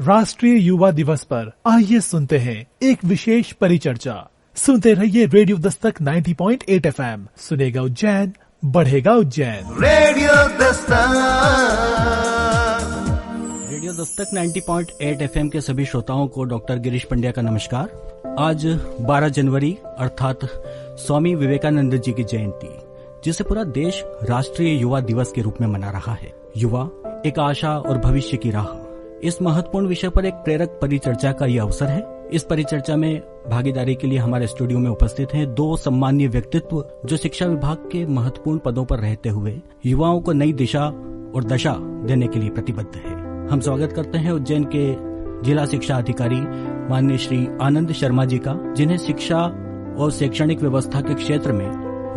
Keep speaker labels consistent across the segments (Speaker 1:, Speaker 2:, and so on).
Speaker 1: राष्ट्रीय युवा दिवस पर आइए सुनते हैं एक विशेष परिचर्चा। सुनते रहिए रेडियो दस्तक 90.8 FM। सुनेगा उज्जैन, बढ़ेगा उज्जैन।
Speaker 2: रेडियो दस्तक
Speaker 3: 90.8 FM के सभी श्रोताओं को डॉक्टर गिरीश पंड्या का नमस्कार। आज 12 जनवरी अर्थात स्वामी विवेकानंद जी की जयंती, जिसे पूरा देश राष्ट्रीय युवा दिवस के रूप में मना रहा है। युवा एक आशा और भविष्य की राह, इस महत्वपूर्ण विषय पर एक प्रेरक परिचर्चा का यह अवसर है। इस परिचर्चा में भागीदारी के लिए हमारे स्टूडियो में उपस्थित हैं दो सम्मानीय व्यक्तित्व, जो शिक्षा विभाग के महत्वपूर्ण पदों पर रहते हुए युवाओं को नई दिशा और दशा देने के लिए प्रतिबद्ध है। हम स्वागत करते हैं उज्जैन के जिला शिक्षा अधिकारी माननीय श्री आनंद शर्मा जी का, जिन्हें शिक्षा और शैक्षणिक व्यवस्था के क्षेत्र में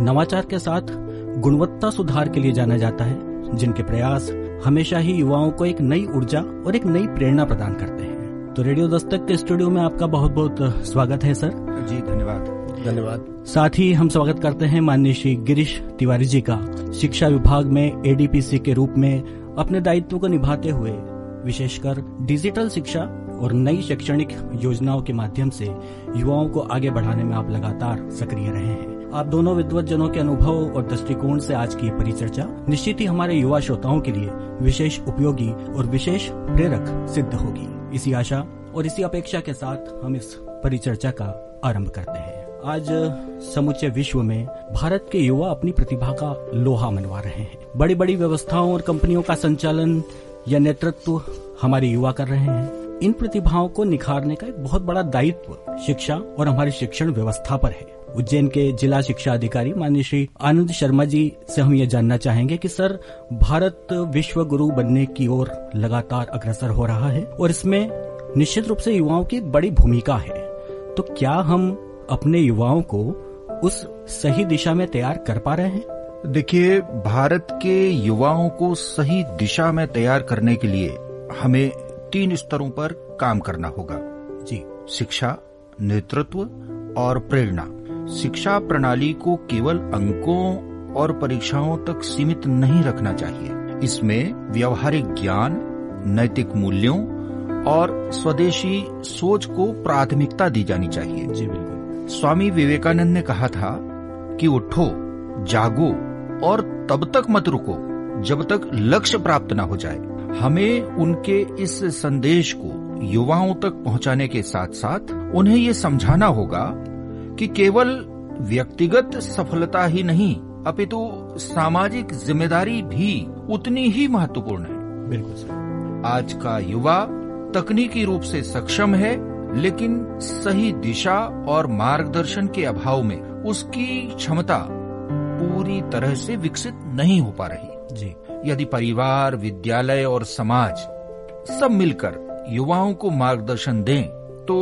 Speaker 3: नवाचार के साथ गुणवत्ता सुधार के लिए जाना जाता है, जिनके प्रयास हमेशा ही युवाओं को एक नई ऊर्जा और एक नई प्रेरणा प्रदान करते हैं। तो रेडियो दस्तक के स्टूडियो में आपका बहुत बहुत स्वागत है सर।
Speaker 4: जी धन्यवाद।
Speaker 3: साथ ही हम स्वागत करते हैं माननीय श्री गिरीश तिवारी जी का, शिक्षा विभाग में एडीपीसी के रूप में अपने दायित्व को निभाते हुए विशेषकर डिजिटल शिक्षा और नई शैक्षणिक योजनाओं के माध्यम से युवाओं को आगे बढ़ाने में आप लगातार सक्रिय रहे हैं। आप दोनों विद्वत जनों के अनुभव और दृष्टिकोण से आज की परिचर्चा निश्चित ही हमारे युवा श्रोताओं के लिए विशेष उपयोगी और विशेष प्रेरक सिद्ध होगी। इसी आशा और इसी अपेक्षा के साथ हम इस परिचर्चा का आरंभ करते हैं। आज समूचे विश्व में भारत के युवा अपनी प्रतिभा का लोहा मनवा रहे हैं। बड़ी बड़ी व्यवस्थाओं और कंपनियों का संचालन या नेतृत्व हमारे युवा कर रहे हैं। इन प्रतिभाओं को निखारने का एक बहुत बड़ा दायित्व शिक्षा और हमारी शिक्षण व्यवस्था पर है। उज्जैन के जिला शिक्षा अधिकारी माननीय श्री आनंद शर्मा जी से हम ये जानना चाहेंगे कि सर, भारत विश्व गुरु बनने की ओर लगातार अग्रसर हो रहा है और इसमें निश्चित रूप से युवाओं की बड़ी भूमिका है। तो क्या हम अपने युवाओं को उस सही दिशा में तैयार कर पा रहे हैं?
Speaker 4: देखिए, भारत के युवाओं को सही दिशा में तैयार करने के लिए हमें 3 स्तरों पर काम करना होगा
Speaker 3: जी।
Speaker 4: शिक्षा, नेतृत्व और प्रेरणा। शिक्षा प्रणाली को केवल अंकों और परीक्षाओं तक सीमित नहीं रखना चाहिए। इसमें व्यवहारिक ज्ञान, नैतिक मूल्यों और स्वदेशी सोच को प्राथमिकता दी जानी चाहिए।
Speaker 3: जी बिल्कुल।
Speaker 4: स्वामी विवेकानंद ने कहा था कि उठो, जागो और तब तक मत रुको जब तक लक्ष्य प्राप्त न हो जाए। हमें उनके इस संदेश को युवाओं तक पहुंचाने के साथ साथ उन्हें ये समझाना होगा कि केवल व्यक्तिगत सफलता ही नहीं अपितु सामाजिक जिम्मेदारी भी उतनी ही महत्वपूर्ण है।
Speaker 3: बिल्कुल सर।
Speaker 4: आज का युवा तकनीकी रूप से सक्षम है, लेकिन सही दिशा और मार्गदर्शन के अभाव में उसकी क्षमता पूरी तरह से विकसित नहीं हो पा रही।
Speaker 3: जी।
Speaker 4: यदि परिवार, विद्यालय और समाज सब मिलकर युवाओं को मार्गदर्शन दें तो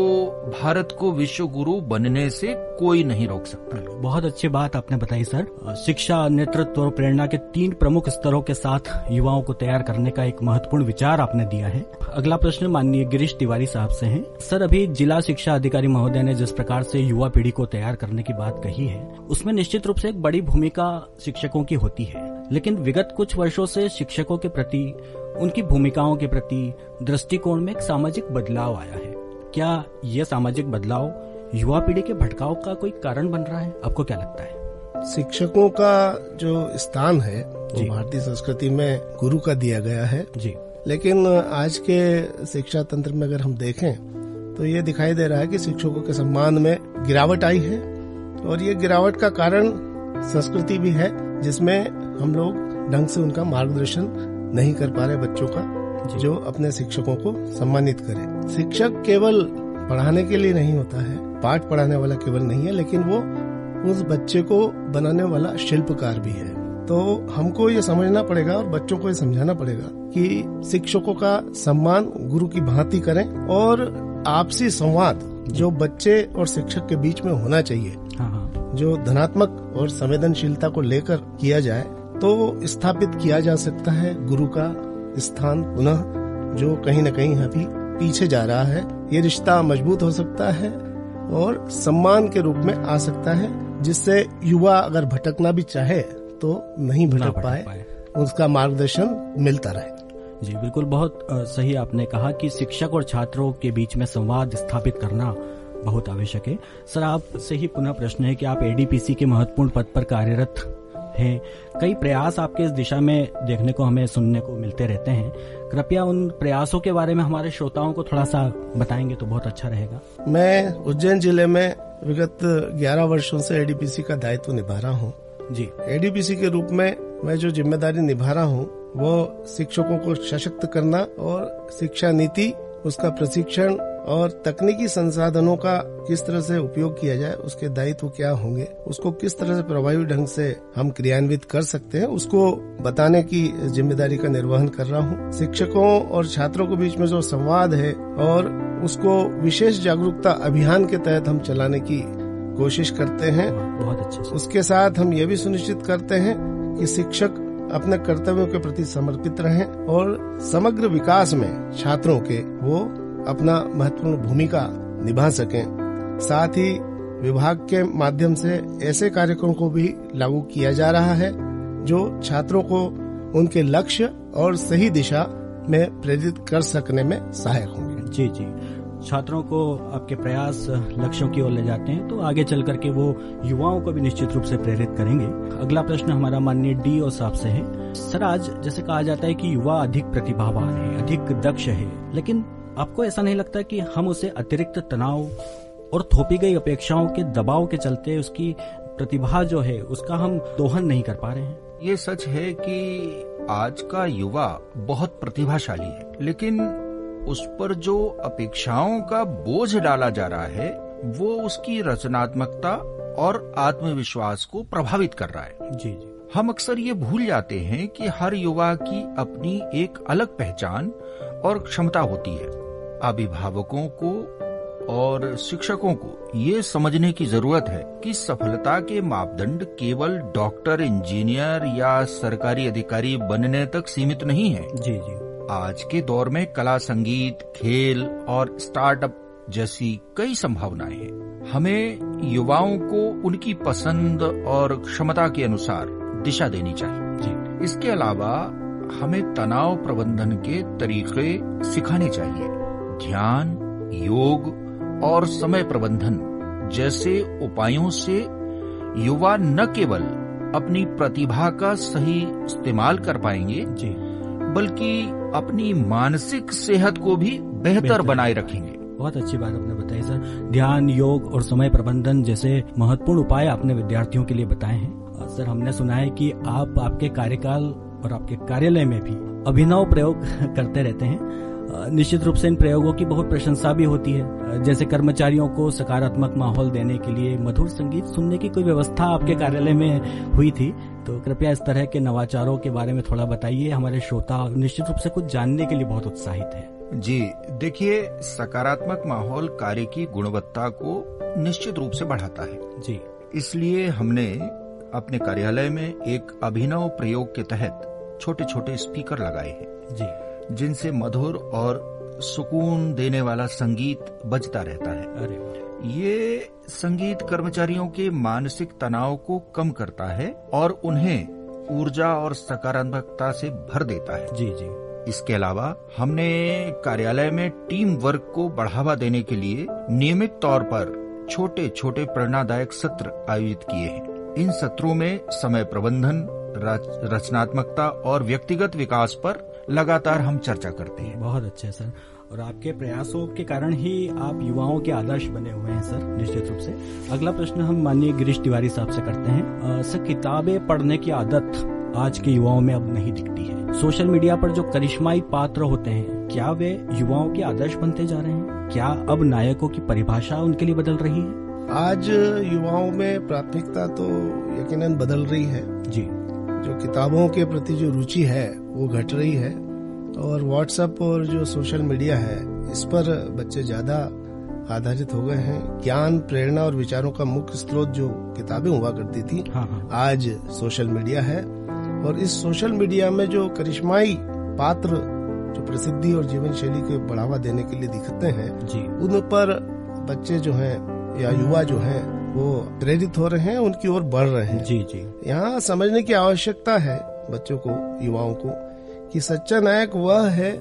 Speaker 4: भारत को विश्व गुरु बनने से कोई नहीं रोक सकता।
Speaker 3: बहुत अच्छी बात आपने बताई सर। शिक्षा, नेतृत्व और प्रेरणा के 3 प्रमुख स्तरों के साथ युवाओं को तैयार करने का एक महत्वपूर्ण विचार आपने दिया है। अगला प्रश्न माननीय गिरीश तिवारी साहब से है। सर, अभी जिला शिक्षा अधिकारी महोदय ने जिस प्रकार से युवा पीढ़ी को तैयार करने की बात कही है, उसमें निश्चित रूप से एक बड़ी भूमिका शिक्षकों की होती है, लेकिन विगत कुछ वर्षों से शिक्षकों के प्रति, उनकी भूमिकाओं के प्रति दृष्टिकोण में एक सामाजिक बदलाव आया है। क्या यह सामाजिक बदलाव युवा पीढ़ी के भटकाव का कोई कारण बन रहा है? आपको क्या लगता है?
Speaker 5: शिक्षकों का जो स्थान है वो भारतीय संस्कृति में गुरु का दिया गया है
Speaker 3: जी,
Speaker 5: लेकिन आज के शिक्षा तंत्र में अगर हम देखें तो ये दिखाई दे रहा है कि शिक्षकों के सम्मान में गिरावट आई है, और ये गिरावट का कारण संस्कृति भी है, जिसमें हम लोग ढंग से उनका मार्गदर्शन नहीं कर पा रहे बच्चों का, जो अपने शिक्षकों को सम्मानित करे। शिक्षक केवल पढ़ाने के लिए नहीं होता है, पाठ पढ़ाने वाला केवल नहीं है, लेकिन वो उस बच्चे को बनाने वाला शिल्पकार भी है। तो हमको ये समझना पड़ेगा और बच्चों को ये समझाना पड़ेगा कि शिक्षकों का सम्मान गुरु की भांति करें, और आपसी संवाद जो बच्चे और शिक्षक के बीच में होना चाहिए, जो धनात्मक और संवेदनशीलता को लेकर किया जाए, तो स्थापित किया जा सकता है गुरु का स्थान पुनः, जो कहीं न कहीं अभी पीछे जा रहा है। ये रिश्ता मजबूत हो सकता है और सम्मान के रूप में आ सकता है, जिससे युवा अगर भटकना भी चाहे तो नहीं भटक पाए, उसका मार्गदर्शन मिलता रहे।
Speaker 3: जी बिल्कुल, बहुत सही आपने कहा कि शिक्षक और छात्रों के बीच में संवाद स्थापित करना बहुत आवश्यक है। सर, आपसे ही पुनः प्रश्न है कि आप एडीपीसी के महत्वपूर्ण पद पर कार्यरत हैं। कई प्रयास आपके इस दिशा में देखने को, हमें सुनने को मिलते रहते हैं। कृपया उन प्रयासों के बारे में हमारे श्रोताओं को थोड़ा सा बताएंगे तो बहुत अच्छा रहेगा।
Speaker 5: मैं उज्जैन जिले में विगत 11 वर्षों से एडीपीसी का दायित्व निभा रहा हूँ।
Speaker 3: जी,
Speaker 5: एडीपीसी के रूप में मैं जो जिम्मेदारी निभा रहा हूँ वो शिक्षकों को सशक्त करना और शिक्षा नीति, उसका प्रशिक्षण और तकनीकी संसाधनों का किस तरह से उपयोग किया जाए, उसके दायित्व क्या होंगे, उसको किस तरह से प्रभावी ढंग से हम क्रियान्वित कर सकते हैं, उसको बताने की जिम्मेदारी का निर्वहन कर रहा हूँ। शिक्षकों और छात्रों के बीच में जो संवाद है और उसको विशेष जागरूकता अभियान के तहत हम चलाने की कोशिश करते हैं।
Speaker 3: बहुत अच्छे से।
Speaker 5: उसके साथ हम ये भी सुनिश्चित करते हैं कि शिक्षक अपने कर्तव्यों के प्रति समर्पित रहें और समग्र विकास में छात्रों के वो अपना महत्वपूर्ण भूमिका निभा सकें। साथ ही विभाग के माध्यम से ऐसे कार्यक्रमों को भी लागू किया जा रहा है जो छात्रों को उनके लक्ष्य और सही दिशा में प्रेरित कर सकने में सहायक होंगे।
Speaker 3: जी जी, छात्रों को आपके प्रयास लक्ष्यों की ओर ले जाते हैं तो आगे चल करके वो युवाओं को भी निश्चित रूप से प्रेरित करेंगे। अगला प्रश्न हमारा माननीय DO साहब से है। सर, आज जैसे कहा जाता है कि युवा अधिक प्रतिभावान है, अधिक दक्ष है, लेकिन आपको ऐसा नहीं लगता कि हम उसे अतिरिक्त तनाव और थोपी गई अपेक्षाओं के दबाव के चलते उसकी प्रतिभा जो है उसका हम दोहन नहीं कर पा रहे हैं?
Speaker 4: ये सच है कि आज का युवा बहुत प्रतिभाशाली है, लेकिन उस पर जो अपेक्षाओं का बोझ डाला जा रहा है वो उसकी रचनात्मकता और आत्मविश्वास को प्रभावित कर रहा है।
Speaker 3: जी जी,
Speaker 4: हम अक्सर ये भूल जाते हैं कि हर युवा की अपनी एक अलग पहचान और क्षमता होती है। अभिभावकों को और शिक्षकों को ये समझने की जरूरत है कि सफलता के मापदंड केवल डॉक्टर, इंजीनियर या सरकारी अधिकारी बनने तक सीमित नहीं है।
Speaker 3: जी जी,
Speaker 4: आज के दौर में कला, संगीत, खेल और स्टार्टअप जैसी कई संभावनाएं हैं। हमें युवाओं को उनकी पसंद और क्षमता के अनुसार दिशा देनी चाहिए।
Speaker 3: जी,
Speaker 4: इसके अलावा हमें तनाव प्रबंधन के तरीके सिखाने चाहिए। ध्यान, योग और समय प्रबंधन जैसे उपायों से युवा न केवल अपनी प्रतिभा का सही इस्तेमाल कर पाएंगे
Speaker 3: जी,
Speaker 4: बल्कि अपनी मानसिक सेहत को भी बेहतर बनाए रखेंगे।
Speaker 3: बहुत अच्छी बात आपने बताई सर। ध्यान, योग और समय प्रबंधन जैसे महत्वपूर्ण उपाय आपने विद्यार्थियों के लिए बताए हैं। सर, हमने सुना है कि आप आपके कार्यकाल और आपके कार्यालय में भी अभिनव प्रयोग करते रहते हैं। निश्चित रूप से इन प्रयोगों की बहुत प्रशंसा भी होती है। जैसे कर्मचारियों को सकारात्मक माहौल देने के लिए मधुर संगीत सुनने की कोई व्यवस्था आपके कार्यालय में हुई थी, तो कृपया इस तरह के नवाचारों के बारे में थोड़ा बताइए। हमारे श्रोता निश्चित रूप से कुछ जानने के लिए बहुत उत्साहित है।
Speaker 4: जी देखिए, सकारात्मक माहौल कार्य की गुणवत्ता को निश्चित रूप से बढ़ाता है।
Speaker 3: जी,
Speaker 4: इसलिए हमने अपने कार्यालय में एक अभिनव प्रयोग के तहत छोटे छोटे स्पीकर लगाए हैं
Speaker 3: जी,
Speaker 4: जिनसे मधुर और सुकून देने वाला संगीत बजता रहता है।
Speaker 3: अरे वाह।
Speaker 4: ये संगीत कर्मचारियों के मानसिक तनाव को कम करता है और उन्हें ऊर्जा और सकारात्मकता से भर देता है।
Speaker 3: जी जी,
Speaker 4: इसके अलावा हमने कार्यालय में टीम वर्क को बढ़ावा देने के लिए नियमित तौर पर छोटे छोटे प्रेरणादायक सत्र आयोजित किए हैं। इन सत्रों में समय प्रबंधन, रचनात्मकता और व्यक्तिगत विकास पर लगातार हम चर्चा करते हैं।
Speaker 3: बहुत अच्छा है सर, और आपके प्रयासों के कारण ही आप युवाओं के आदर्श बने हुए हैं सर, निश्चित रूप से। अगला प्रश्न हम माननीय गिरीश तिवारी साहब से करते हैं। सर, किताबें पढ़ने की आदत आज के युवाओं में अब नहीं दिखती है। सोशल मीडिया पर जो करिश्माई पात्र होते हैं, क्या वे युवाओं के आदर्श बनते जा रहे हैं? क्या अब नायकों की परिभाषा उनके लिए बदल रही है?
Speaker 5: आज युवाओं में प्राथमिकता तो यकीनन बदल रही है
Speaker 3: जी।
Speaker 5: जो किताबों के प्रति जो रुचि है वो घट रही है, और व्हाट्सएप और जो सोशल मीडिया है इस पर बच्चे ज्यादा आधारित हो गए हैं। ज्ञान, प्रेरणा और विचारों का मुख्य स्रोत जो किताबें हुआ करती थी, आज सोशल मीडिया है। और इस सोशल मीडिया में जो करिश्माई पात्र जो प्रसिद्धि और जीवन शैली को बढ़ावा देने के लिए दिखते हैं
Speaker 3: जी,
Speaker 5: उन पर बच्चे जो हैं या युवा जो हैं वो प्रेरित हो रहे हैं, उनकी ओर बढ़ रहे हैं।
Speaker 3: जी जी,
Speaker 5: यहाँ समझने की आवश्यकता है बच्चों को, युवाओं को, कि सच्चा नायक वह है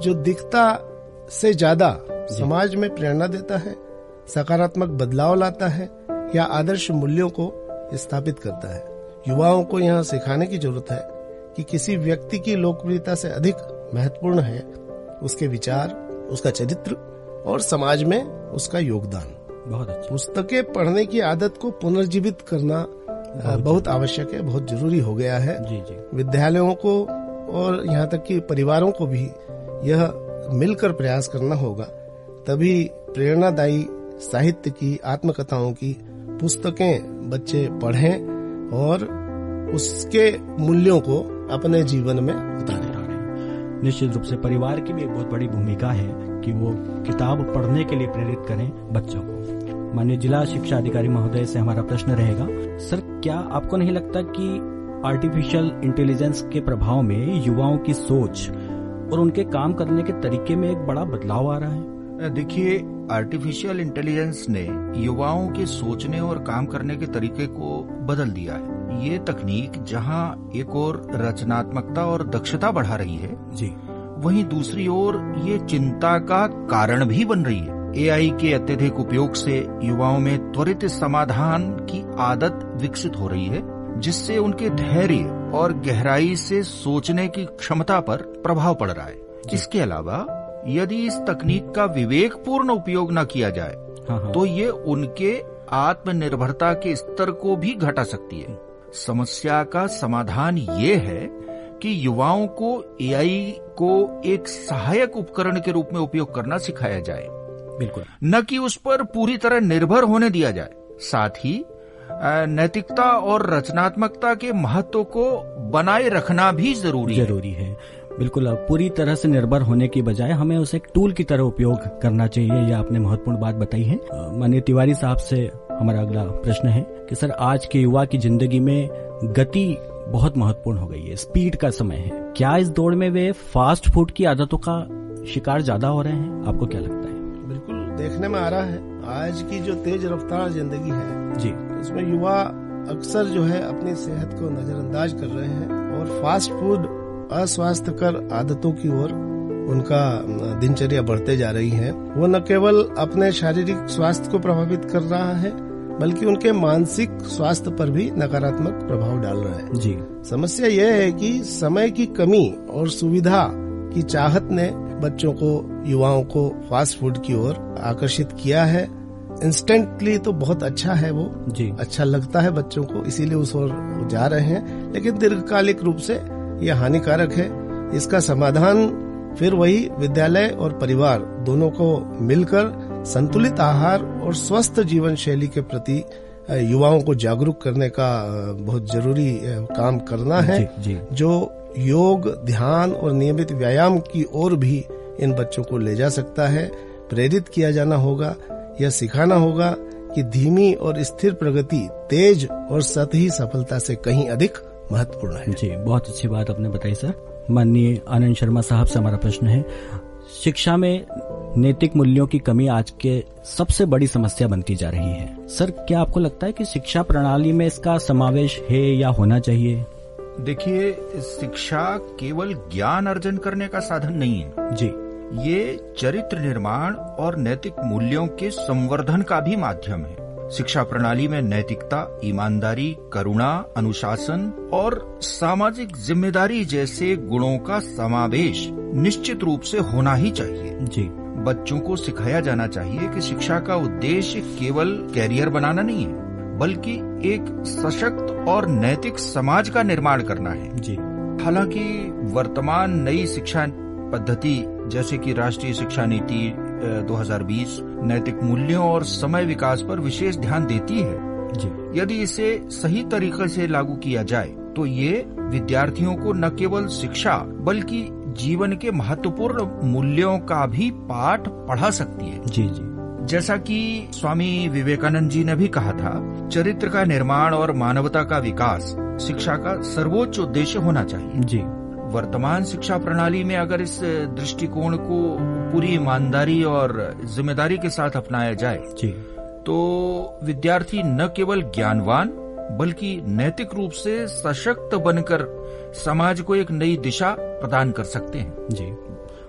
Speaker 5: जो दिखता से ज्यादा समाज में प्रेरणा देता है, सकारात्मक बदलाव लाता है या आदर्श मूल्यों को स्थापित करता है। युवाओं को यहाँ सिखाने की जरूरत है कि किसी व्यक्ति की लोकप्रियता से अधिक महत्वपूर्ण है उसके विचार, उसका चरित्र और समाज में उसका योगदान।
Speaker 3: बहुत अच्छा।
Speaker 5: पुस्तकें पढ़ने की आदत को पुनर्जीवित करना बहुत आवश्यक है, बहुत जरूरी हो गया है।
Speaker 3: जी जी।
Speaker 5: विद्यालयों को और यहाँ तक कि परिवारों को भी यह मिलकर प्रयास करना होगा, तभी प्रेरणादायी साहित्य की, आत्मकथाओं की पुस्तकें बच्चे पढ़ें और उसके मूल्यों को अपने जीवन में उतारें।
Speaker 3: निश्चित रूप से परिवार की भी एक बहुत बड़ी भूमिका है कि वो किताब पढ़ने के लिए प्रेरित करें बच्चों को। माननीय जिला शिक्षा अधिकारी महोदय से हमारा प्रश्न रहेगा, सर क्या आपको नहीं लगता कि आर्टिफिशियल इंटेलिजेंस के प्रभाव में युवाओं की सोच और उनके काम करने के तरीके में एक बड़ा बदलाव आ रहा है?
Speaker 4: देखिए, आर्टिफिशियल इंटेलिजेंस ने युवाओं के सोचने और काम करने के तरीके को बदल दिया है। ये तकनीक जहां एक ओर रचनात्मकता और दक्षता बढ़ा रही है
Speaker 3: जी,
Speaker 4: वहीं दूसरी ओर ये चिंता का कारण भी बन रही है। एआई के अत्यधिक उपयोग से युवाओं में त्वरित समाधान की आदत विकसित हो रही है, जिससे उनके धैर्य और गहराई से सोचने की क्षमता पर प्रभाव पड़ रहा है। इसके अलावा यदि इस तकनीक का विवेकपूर्ण उपयोग न किया जाए तो ये उनके आत्मनिर्भरता के स्तर को भी घटा सकती है। समस्या का समाधान ये है कि युवाओं को एआई को एक सहायक उपकरण के रूप में उपयोग करना सिखाया जाए,
Speaker 3: बिल्कुल,
Speaker 4: न कि उस पर पूरी तरह निर्भर होने दिया जाए। साथ ही नैतिकता और रचनात्मकता के महत्व को बनाए रखना भी जरूरी
Speaker 3: है। बिल्कुल, अब पूरी तरह से निर्भर होने की बजाय हमें उसे एक टूल की तरह उपयोग करना चाहिए। यह आपने महत्वपूर्ण बात बताई है। माननीय तिवारी साहब से हमारा अगला प्रश्न है कि सर आज के युवा की जिंदगी में गति बहुत महत्वपूर्ण हो गई है, स्पीड का समय है। क्या इस दौड़ में वे फास्ट फूड की आदतों का शिकार ज्यादा हो रहे हैं? आपको क्या लगता है?
Speaker 5: बिल्कुल देखने में आ रहा है। आज की जो तेज रफ्तार जिंदगी है
Speaker 3: जी,
Speaker 5: उसमें युवा अक्सर जो है अपनी सेहत को नजरअंदाज कर रहे हैं और फास्ट फूड, अस्वास्थ्यकर आदतों की ओर उनका दिनचर्या बढ़ते जा रही है। वो न केवल अपने शारीरिक स्वास्थ्य को प्रभावित कर रहा है बल्कि उनके मानसिक स्वास्थ्य पर भी नकारात्मक प्रभाव डाल रहा है।
Speaker 3: जी,
Speaker 5: समस्या यह है कि समय की कमी और सुविधा की चाहत ने बच्चों को, युवाओं को फास्ट फूड की ओर आकर्षित किया है। इंस्टेंटली तो बहुत अच्छा है, वो
Speaker 3: जी,
Speaker 5: अच्छा लगता है बच्चों को, इसीलिए उस ओर जा रहे हैं, लेकिन दीर्घकालिक रूप से यह हानिकारक है। इसका समाधान फिर वही विद्यालय और परिवार दोनों को मिलकर संतुलित आहार और स्वस्थ जीवन शैली के प्रति युवाओं को जागरूक करने का बहुत जरूरी काम करना है।
Speaker 3: जी,
Speaker 5: जो योग, ध्यान और नियमित व्यायाम की ओर भी इन बच्चों को ले जा सकता है। प्रेरित किया जाना होगा, यह सिखाना होगा कि धीमी और स्थिर प्रगति तेज और सतही सफलता से कहीं अधिक महत्वपूर्ण है।
Speaker 3: जी, बहुत अच्छी बात आपने बताई सर। माननीय आनंद शर्मा साहब से हमारा प्रश्न है, शिक्षा में नैतिक मूल्यों की कमी आज के सबसे बड़ी समस्या बनती जा रही है। सर क्या आपको लगता है कि शिक्षा प्रणाली में इसका समावेश है या होना चाहिए?
Speaker 4: देखिए, शिक्षा केवल ज्ञान अर्जन करने का साधन नहीं है
Speaker 3: जी,
Speaker 4: ये चरित्र निर्माण और नैतिक मूल्यों के संवर्धन का भी माध्यम है। शिक्षा प्रणाली में नैतिकता, ईमानदारी, करुणा, अनुशासन और सामाजिक जिम्मेदारी जैसे गुणों का समावेश निश्चित रूप से होना ही चाहिए।
Speaker 3: जी,
Speaker 4: बच्चों को सिखाया जाना चाहिए कि शिक्षा का उद्देश्य केवल कैरियर बनाना नहीं है, बल्कि एक सशक्त और नैतिक समाज का निर्माण करना है।
Speaker 3: जी,
Speaker 4: हालांकि वर्तमान नई शिक्षा पद्धति जैसे कि राष्ट्रीय शिक्षा नीति 2020 नैतिक मूल्यों और समय विकास पर विशेष ध्यान देती है।
Speaker 3: जी,
Speaker 4: यदि इसे सही तरीके से लागू किया जाए तो ये विद्यार्थियों को न केवल शिक्षा बल्कि जीवन के महत्वपूर्ण मूल्यों का भी पाठ पढ़ा सकती है।
Speaker 3: जी, जी,
Speaker 4: जैसा कि स्वामी विवेकानंद जी ने भी कहा था, चरित्र का निर्माण और मानवता का विकास शिक्षा का सर्वोच्च उद्देश्य होना चाहिए।
Speaker 3: जी,
Speaker 4: वर्तमान शिक्षा प्रणाली में अगर इस दृष्टिकोण को पूरी ईमानदारी और जिम्मेदारी के साथ अपनाया जाए
Speaker 3: जी,
Speaker 4: तो विद्यार्थी न केवल ज्ञानवान बल्कि नैतिक रूप से सशक्त बनकर समाज को एक नई दिशा प्रदान कर सकते हैं।
Speaker 3: जी,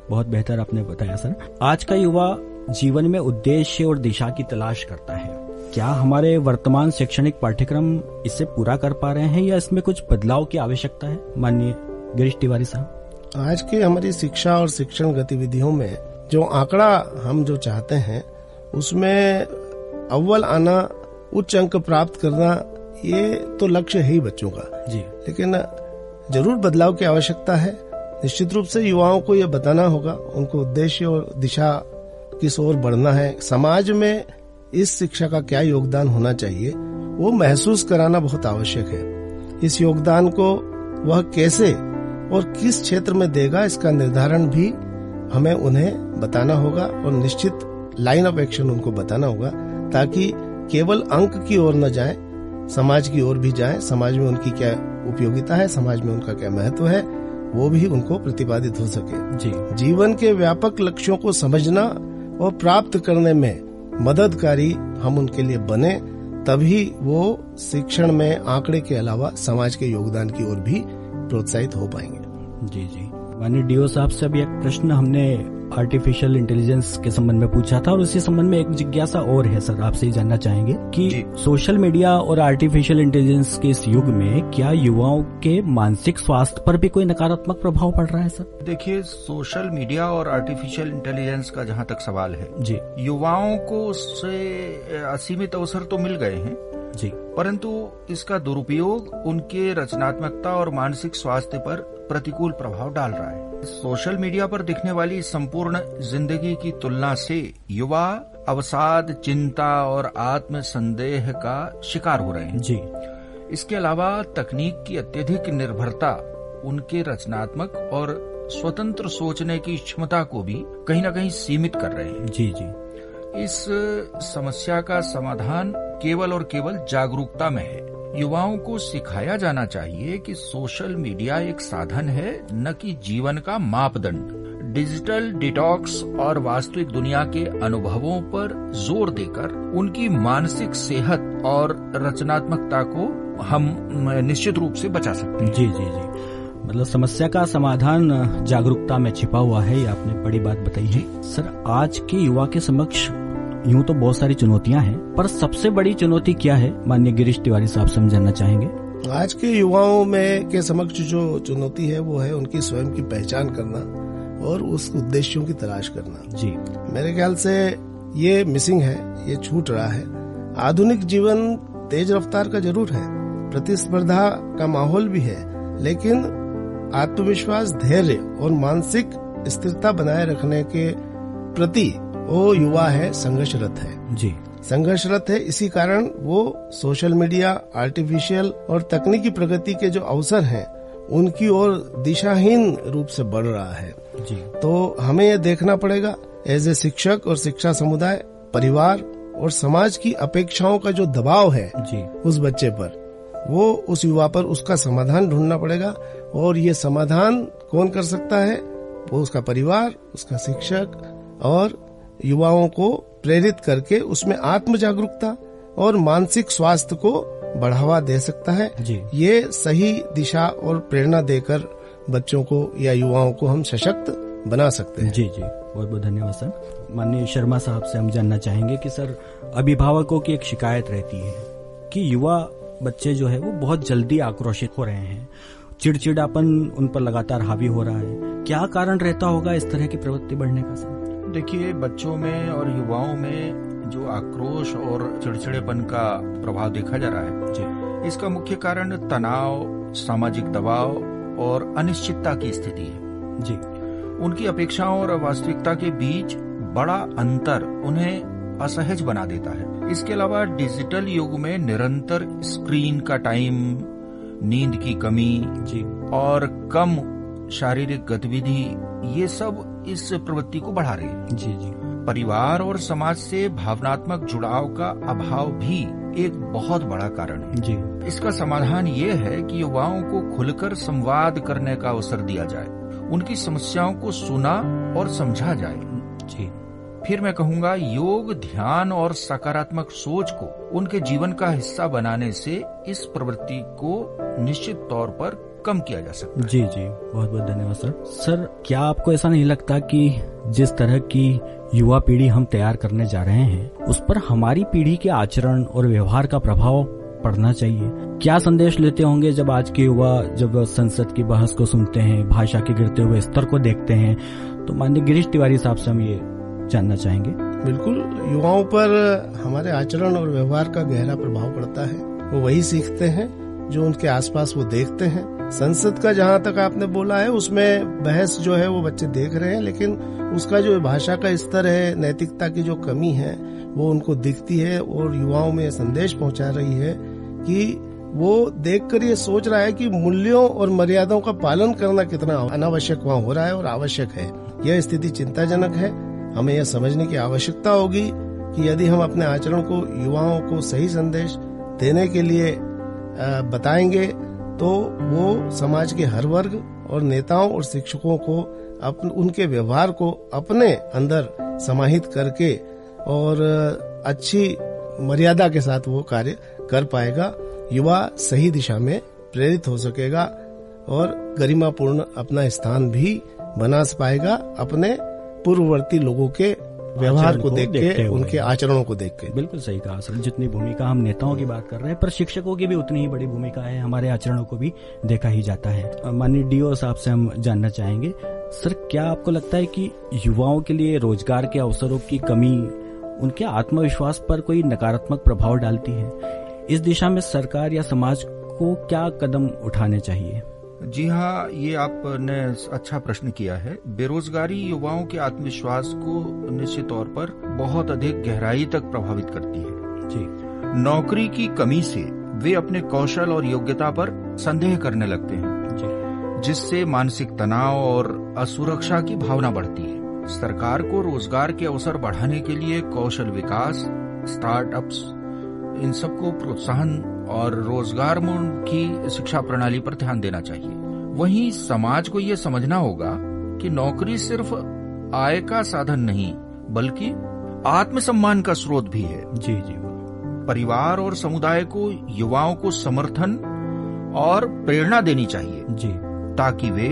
Speaker 3: बहुत बेहतर आपने बताया सर। आज का युवा जीवन में उद्देश्य और दिशा की तलाश करता है। क्या हमारे वर्तमान शैक्षणिक पाठ्यक्रम इसे पूरा कर पा रहे हैं या इसमें कुछ बदलाव की आवश्यकता है? माननीय गिरीश तिवारी साहब।
Speaker 5: आज की हमारी शिक्षा और शिक्षण गतिविधियों में जो आंकड़ा हम जो चाहते हैं उसमें अव्वल आना, उच्च अंक प्राप्त करना, ये तो लक्ष्य है ही बच्चों का
Speaker 3: जी,
Speaker 5: लेकिन जरूर बदलाव की आवश्यकता है। निश्चित रूप से युवाओं को ये बताना होगा, उनको उद्देश्य और दिशा किस ओर बढ़ना है, समाज में इस शिक्षा का क्या योगदान होना चाहिए, वो महसूस कराना बहुत आवश्यक है। इस योगदान को वह कैसे और किस क्षेत्र में देगा, इसका निर्धारण भी हमें उन्हें बताना होगा और निश्चित लाइन ऑफ एक्शन उनको बताना होगा, ताकि केवल अंक की ओर न जाए, समाज की ओर भी जाए। समाज में उनकी क्या उपयोगिता है, समाज में उनका क्या महत्व है, वो भी उनको प्रतिपादित हो सके।
Speaker 3: जी,
Speaker 5: जीवन के व्यापक लक्ष्यों को समझना और प्राप्त करने में मददकारी हम उनके लिए बने, तभी वो शिक्षण में आंकड़े के अलावा समाज के योगदान की ओर भी प्रोत्साहित हो पाएंगे।
Speaker 3: जी जी। माननीय डीओ साहब से भी एक प्रश्न हमने आर्टिफिशियल इंटेलिजेंस के संबंध में पूछा था और उसी संबंध में एक जिज्ञासा और है सर, आपसे जानना चाहेंगे कि सोशल मीडिया और आर्टिफिशियल इंटेलिजेंस के इस युग में क्या युवाओं के मानसिक स्वास्थ्य पर भी कोई नकारात्मक प्रभाव पड़ रहा है सर?
Speaker 4: देखिए, सोशल मीडिया और आर्टिफिशियल इंटेलिजेंस का जहाँ तक सवाल है
Speaker 3: जी,
Speaker 4: युवाओं को उससे असीमित अवसर तो मिल गए हैं
Speaker 3: जी,
Speaker 4: परंतु इसका दुरुपयोग उनके रचनात्मकता और मानसिक स्वास्थ्य पर प्रतिकूल प्रभाव डाल रहा है। सोशल मीडिया पर दिखने वाली संपूर्ण जिंदगी की तुलना से युवा अवसाद, चिंता और आत्म संदेह का शिकार हो रहे हैं।
Speaker 3: जी,
Speaker 4: इसके अलावा तकनीक की अत्यधिक निर्भरता उनके रचनात्मक और स्वतंत्र सोचने की क्षमता को भी कहीं न कहीं सीमित कर रहे हैं।
Speaker 3: जी जी।
Speaker 4: इस समस्या का समाधान केवल और केवल जागरूकता में है। युवाओं को सिखाया जाना चाहिए कि सोशल मीडिया एक साधन है, न कि जीवन का मापदंड। डिजिटल डिटॉक्स और वास्तविक दुनिया के अनुभवों पर जोर देकर उनकी मानसिक सेहत और रचनात्मकता को हम निश्चित रूप से बचा सकते हैं।
Speaker 3: जी जी जी। मतलब समस्या का समाधान जागरूकता में छिपा हुआ है, ये आपने बड़ी बात बताई है सर। आज के युवा के समक्ष यूं तो बहुत सारी चुनौतियां हैं, पर सबसे बड़ी चुनौती क्या है माननीय गिरीश तिवारी साहब समझाना चाहेंगे?
Speaker 5: आज के युवाओं में के समक्ष जो चुनौती है वो है उनकी स्वयं की पहचान करना और उस उद्देश्यों की तलाश करना।
Speaker 3: जी,
Speaker 5: मेरे ख्याल से ये मिसिंग है, ये छूट रहा है। आधुनिक जीवन तेज रफ्तार का जरूर है, प्रतिस्पर्धा का माहौल भी है, लेकिन आत्मविश्वास, धैर्य और मानसिक स्थिरता बनाए रखने के प्रति वो युवा है संघर्षरत है।
Speaker 3: जी,
Speaker 5: संघर्षरत है। इसी कारण वो सोशल मीडिया, आर्टिफिशियल और तकनीकी प्रगति के जो अवसर हैं उनकी ओर दिशाहीन रूप से बढ़ रहा है।
Speaker 3: जी,
Speaker 5: तो हमें ये देखना पड़ेगा एज ए शिक्षक और शिक्षा समुदाय, परिवार और समाज की अपेक्षाओं का जो दबाव है
Speaker 3: जी,
Speaker 5: उस बच्चे पर, वो उस युवा पर उसका समाधान ढूंढना पड़ेगा। और ये समाधान कौन कर सकता है? वो उसका परिवार, उसका शिक्षक और युवाओं को प्रेरित करके उसमें आत्म जागरूकता और मानसिक स्वास्थ्य को बढ़ावा दे सकता है।
Speaker 3: जी,
Speaker 5: ये सही दिशा और प्रेरणा देकर बच्चों को या युवाओं को हम सशक्त बना सकते हैं।
Speaker 3: जी जी, बहुत बहुत धन्यवाद सर। माननीय शर्मा साहब से हम जानना चाहेंगे कि सर, अभिभावकों की एक शिकायत रहती है कि युवा बच्चे जो है वो बहुत जल्दी आक्रोशित हो रहे हैं, चिड़चिड़ापन उन पर लगातार हावी हो रहा है। क्या कारण रहता होगा इस तरह की प्रवृत्ति बढ़ने का सर?
Speaker 4: देखिए, बच्चों में और युवाओं में जो आक्रोश और चिड़चिड़ेपन का प्रभाव देखा जा रहा है
Speaker 3: जी,
Speaker 4: इसका मुख्य कारण तनाव, सामाजिक दबाव और अनिश्चितता की स्थिति है।
Speaker 3: जी,
Speaker 4: उनकी अपेक्षाओं और वास्तविकता के बीच बड़ा अंतर उन्हें असहज बना देता है। इसके अलावा डिजिटल युग में निरंतर स्क्रीन का टाइम, नींद की कमी
Speaker 3: जी, और
Speaker 4: कम शारीरिक गतिविधि, ये सब इस प्रवृत्ति को बढ़ा रही है।
Speaker 3: जी जी,
Speaker 4: परिवार और समाज से भावनात्मक जुड़ाव का अभाव भी एक बहुत बड़ा कारण है।
Speaker 3: जी,
Speaker 4: इसका समाधान ये है कि युवाओं को खुलकर संवाद करने का अवसर दिया जाए, उनकी समस्याओं को सुना और समझा जाए
Speaker 3: जी,
Speaker 4: फिर मैं कहूँगा योग, ध्यान और सकारात्मक सोच को उनके जीवन का हिस्सा बनाने से इस प्रवृत्ति को निश्चित तौर पर कम किया जा सकता है।
Speaker 3: जी जी, बहुत बहुत धन्यवाद सर। सर, क्या आपको ऐसा नहीं लगता कि जिस तरह की युवा पीढ़ी हम तैयार करने जा रहे हैं उस पर हमारी पीढ़ी के आचरण और व्यवहार का प्रभाव पड़ना चाहिए? क्या संदेश लेते होंगे जब आज के युवा जब संसद की बहस को सुनते हैं, भाषा के गिरते हुए स्तर को देखते हैं, तो माननीय गिरीश तिवारी साहब से हम ये जानना चाहेंगे।
Speaker 5: बिल्कुल, युवाओं पर हमारे आचरण और व्यवहार का गहरा प्रभाव पड़ता है। वो वही सीखते हैं जो उनके आसपास वो देखते हैं। संसद का जहाँ तक आपने बोला है, उसमें बहस जो है वो बच्चे देख रहे हैं, लेकिन उसका जो भाषा का स्तर है, नैतिकता की जो कमी है वो उनको दिखती है और युवाओं में संदेश पहुंचा रही है कि वो देखकर ये सोच रहा है कि मूल्यों और मर्यादाओं का पालन करना कितना अनावश्यक वहाँ हो रहा है और आवश्यक है। यह स्थिति चिंताजनक है। हमें यह समझने की आवश्यकता होगी कि यदि हम अपने आचरण को युवाओं को सही संदेश देने के लिए बताएंगे तो वो समाज के हर वर्ग और नेताओं और शिक्षकों को उनके व्यवहार को अपने अंदर समाहित करके और अच्छी मर्यादा के साथ वो कार्य कर पाएगा। युवा सही दिशा में प्रेरित हो सकेगा और गरिमापूर्ण अपना स्थान भी बना पाएगा अपने पूर्ववर्ती लोगों के व्यवहार को देख के, उनके आचरणों को देख के।
Speaker 3: बिल्कुल सही कहा सर। जितनी भूमिका हम नेताओं की बात कर रहे हैं, पर शिक्षकों की भी उतनी ही बड़ी भूमिका है। हमारे आचरणों को भी देखा ही जाता है। माननीय डीओ साहब से हम जानना चाहेंगे, सर क्या आपको लगता है कि युवाओं के लिए रोजगार के अवसरों की कमी उनके आत्मविश्वास पर कोई नकारात्मक प्रभाव डालती है? इस दिशा में सरकार या समाज को क्या कदम उठाने चाहिए?
Speaker 4: जी हाँ, ये आपने अच्छा प्रश्न किया है। बेरोजगारी युवाओं के आत्मविश्वास को निश्चित तौर पर बहुत अधिक गहराई तक प्रभावित करती है।
Speaker 3: जी।
Speaker 4: नौकरी की कमी से वे अपने कौशल और योग्यता पर संदेह करने लगते हैं, जिससे मानसिक तनाव और असुरक्षा की भावना बढ़ती है। सरकार को रोजगार के अवसर बढ़ाने के लिए कौशल विकास, स्टार्टअप्स, इन सबको प्रोत्साहन और रोजगारमुखी शिक्षा प्रणाली पर ध्यान देना चाहिए। वहीं समाज को ये समझना होगा कि नौकरी सिर्फ आय का साधन नहीं बल्कि आत्मसम्मान का स्रोत भी है।
Speaker 3: जी जी।
Speaker 4: परिवार और समुदाय को युवाओं को समर्थन और प्रेरणा देनी चाहिए
Speaker 3: जी,
Speaker 4: ताकि वे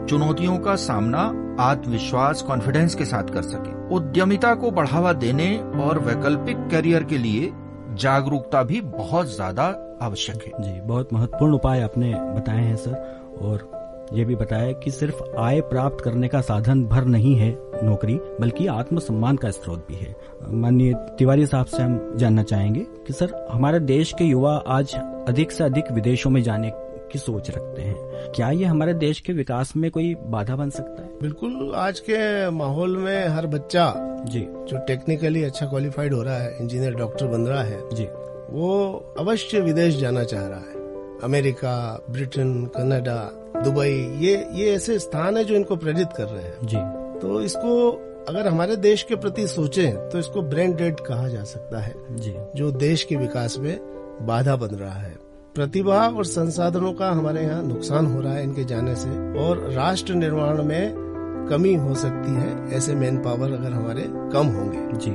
Speaker 4: चुनौतियों का सामना आत्मविश्वास, कॉन्फिडेंस के साथ कर सके। उद्यमिता को बढ़ावा देने और वैकल्पिक करियर के लिए जागरूकता भी बहुत ज्यादा आवश्यक है।
Speaker 3: जी, बहुत महत्वपूर्ण उपाय आपने बताए हैं सर, और ये भी बताया कि सिर्फ आय प्राप्त करने का साधन भर नहीं है नौकरी, बल्कि आत्मसम्मान का स्रोत भी है। माननीय तिवारी साहब से हम जानना चाहेंगे कि सर हमारे देश के युवा आज अधिक से अधिक विदेशों में जाने की सोच रखते हैं, क्या ये हमारे देश के विकास में कोई बाधा बन सकता है?
Speaker 5: बिल्कुल, आज के माहौल में हर बच्चा
Speaker 3: जी
Speaker 5: जो टेक्निकली अच्छा क्वालिफाइड हो रहा है, इंजीनियर, डॉक्टर बन रहा है
Speaker 3: जी,
Speaker 5: वो अवश्य विदेश जाना चाह रहा है। अमेरिका, ब्रिटेन, कनाडा, दुबई, ये ऐसे स्थान है जो इनको प्रेरित कर रहे हैं
Speaker 3: जी।
Speaker 5: तो इसको अगर हमारे देश के प्रति सोचें तो इसको ब्रेन डेड कहा जा सकता है
Speaker 3: जी,
Speaker 5: जो देश के विकास में बाधा बन रहा है। प्रतिभा और संसाधनों का हमारे यहाँ नुकसान हो रहा है इनके जाने से, और राष्ट्र निर्माण में कमी हो सकती है ऐसे मैन पावर अगर हमारे कम होंगे
Speaker 3: जी।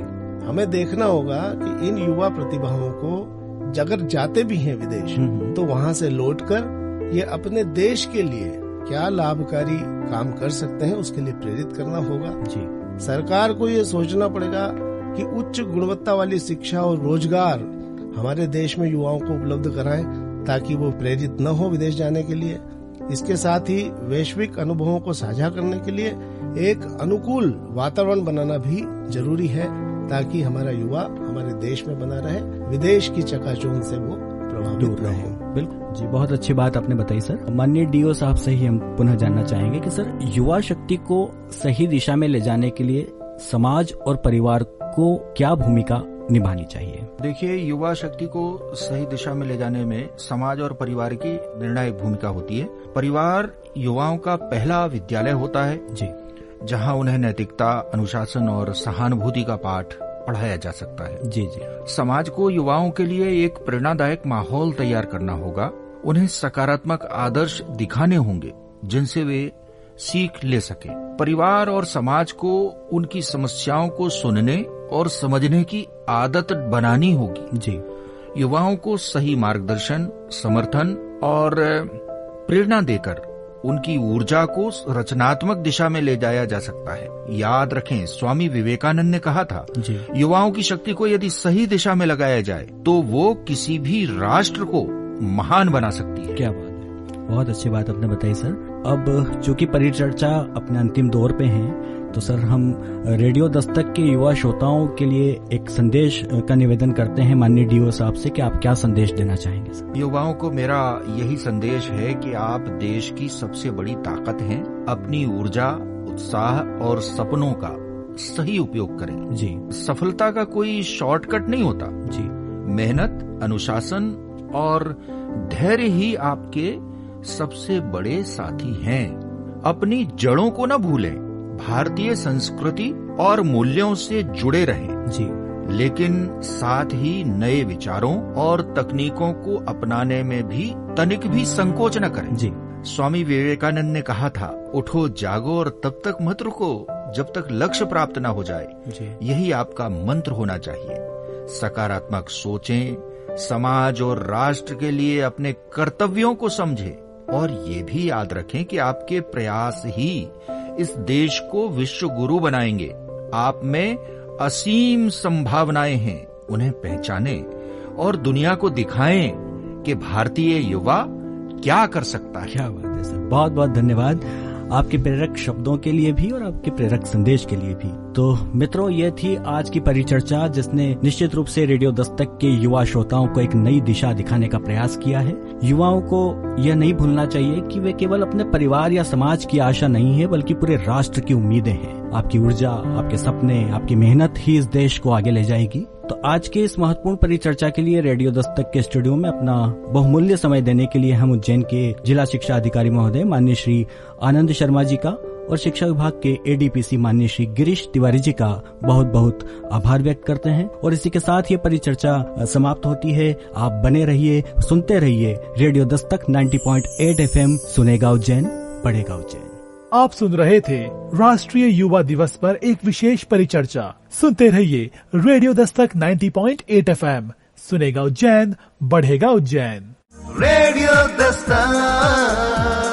Speaker 5: हमें देखना होगा कि इन युवा प्रतिभाओं को अगर जाते भी हैं विदेश तो वहाँ से लौटकर ये अपने देश के लिए क्या लाभकारी काम कर सकते हैं उसके लिए प्रेरित करना होगा
Speaker 3: जी।
Speaker 5: सरकार को ये सोचना पड़ेगा कि उच्च गुणवत्ता वाली शिक्षा और रोजगार हमारे देश में युवाओं को उपलब्ध कराएं ताकि वो प्रेरित न हो विदेश जाने के लिए। इसके साथ ही वैश्विक अनुभवों को साझा करने के लिए एक अनुकूल वातावरण बनाना भी जरूरी है ताकि हमारा युवा हमारे देश में बना रहे, विदेश की चकाचौंध से वो प्रभावित न हो।
Speaker 3: बिल्कुल जी, बहुत अच्छी बात आपने बताई सर। माननीय डीओ साहब से ही हम पुनः जानना चाहेंगे कि सर युवा शक्ति को सही दिशा में ले जाने के लिए समाज और परिवार को क्या भूमिका निभानी चाहिए?
Speaker 4: देखिए, युवा शक्ति को सही दिशा में ले जाने में समाज और परिवार की निर्णायक भूमिका होती है। परिवार युवाओं का पहला विद्यालय होता है
Speaker 3: जी,
Speaker 4: जहां उन्हें नैतिकता, अनुशासन और सहानुभूति का पाठ पढ़ाया जा सकता है।
Speaker 3: जी जी।
Speaker 4: समाज को युवाओं के लिए एक प्रेरणादायक माहौल तैयार करना होगा। उन्हें सकारात्मक आदर्श दिखाने होंगे जिनसे वे सीख ले सके। परिवार और समाज को उनकी समस्याओं को सुनने और समझने की आदत बनानी होगी।
Speaker 3: जी।
Speaker 4: युवाओं को सही मार्गदर्शन, समर्थन और प्रेरणा देकर उनकी ऊर्जा को रचनात्मक दिशा में ले जाया जा सकता है। याद रखें, स्वामी विवेकानंद ने कहा था, युवाओं की शक्ति को यदि सही दिशा में लगाया जाए तो वो किसी भी राष्ट्र को महान बना सकती है।
Speaker 3: क्या बात है, बहुत अच्छी बात आपने बताई सर। अब चूंकि परिचर्चा अपने अंतिम दौर पे है, तो सर हम रेडियो दस्तक के युवा श्रोताओं के लिए एक संदेश का निवेदन करते हैं माननीय डीओ साहब से कि आप क्या संदेश देना चाहेंगे सर?
Speaker 4: युवाओं को मेरा यही संदेश है कि आप देश की सबसे बड़ी ताकत हैं। अपनी ऊर्जा, उत्साह और सपनों का सही उपयोग करें।
Speaker 3: जी।
Speaker 4: सफलता का कोई शॉर्टकट नहीं होता।
Speaker 3: जी।
Speaker 4: मेहनत, अनुशासन और धैर्य ही आपके सबसे बड़े साथी हैं। अपनी जड़ों को न भूलें, भारतीय संस्कृति और मूल्यों से जुड़े रहें।
Speaker 3: जी।
Speaker 4: लेकिन साथ ही नए विचारों और तकनीकों को अपनाने में भी तनिक भी संकोच न करें।
Speaker 3: जी।
Speaker 4: स्वामी विवेकानंद ने कहा था, उठो जागो और तब तक मत रुको जब तक लक्ष्य प्राप्त न हो जाए।
Speaker 3: जी।
Speaker 4: यही आपका मंत्र होना चाहिए। सकारात्मक सोचें, समाज और राष्ट्र के लिए अपने कर्तव्यों को समझें और ये भी याद रखें कि आपके प्रयास ही इस देश को विश्व गुरु बनाएंगे। आप में असीम संभावनाएं हैं, उन्हें पहचानें और दुनिया को दिखाएं कि भारतीय युवा क्या कर सकता है।
Speaker 3: क्या बात है सर, बहुत बहुत धन्यवाद आपके प्रेरक शब्दों के लिए भी और आपके प्रेरक संदेश के लिए भी। तो मित्रों, ये थी आज की परिचर्चा जिसने निश्चित रूप से रेडियो दस्तक के युवा श्रोताओं को एक नई दिशा दिखाने का प्रयास किया है। युवाओं को यह नहीं भूलना चाहिए कि वे केवल अपने परिवार या समाज की आशा नहीं है, बल्कि पूरे राष्ट्र की उम्मीदें हैं। आपकी ऊर्जा, आपके सपने, आपकी मेहनत ही इस देश को आगे ले जाएगी। तो आज के इस महत्वपूर्ण परिचर्चा के लिए रेडियो दस्तक के स्टूडियो में अपना बहुमूल्य समय देने के लिए हम उज्जैन के जिला शिक्षा अधिकारी महोदय माननीय श्री आनंद शर्मा जी का और शिक्षा विभाग के एडीपीसी माननीय श्री गिरीश तिवारी जी का बहुत बहुत आभार व्यक्त करते हैं। और इसी के साथ ये परिचर्चा समाप्त होती है। आप बने रहिए, सुनते रहिए रेडियो दस्तक 90.8 FM। सुनेगा उज्जैन, पढ़ेगा उज्जैन।
Speaker 1: आप सुन रहे थे राष्ट्रीय युवा दिवस पर एक विशेष परिचर्चा। सुनते रहिए रेडियो दस्तक 90.8 FM। सुनेगा उज्जैन, बढ़ेगा उज्जैन।
Speaker 6: रेडियो दस्तक।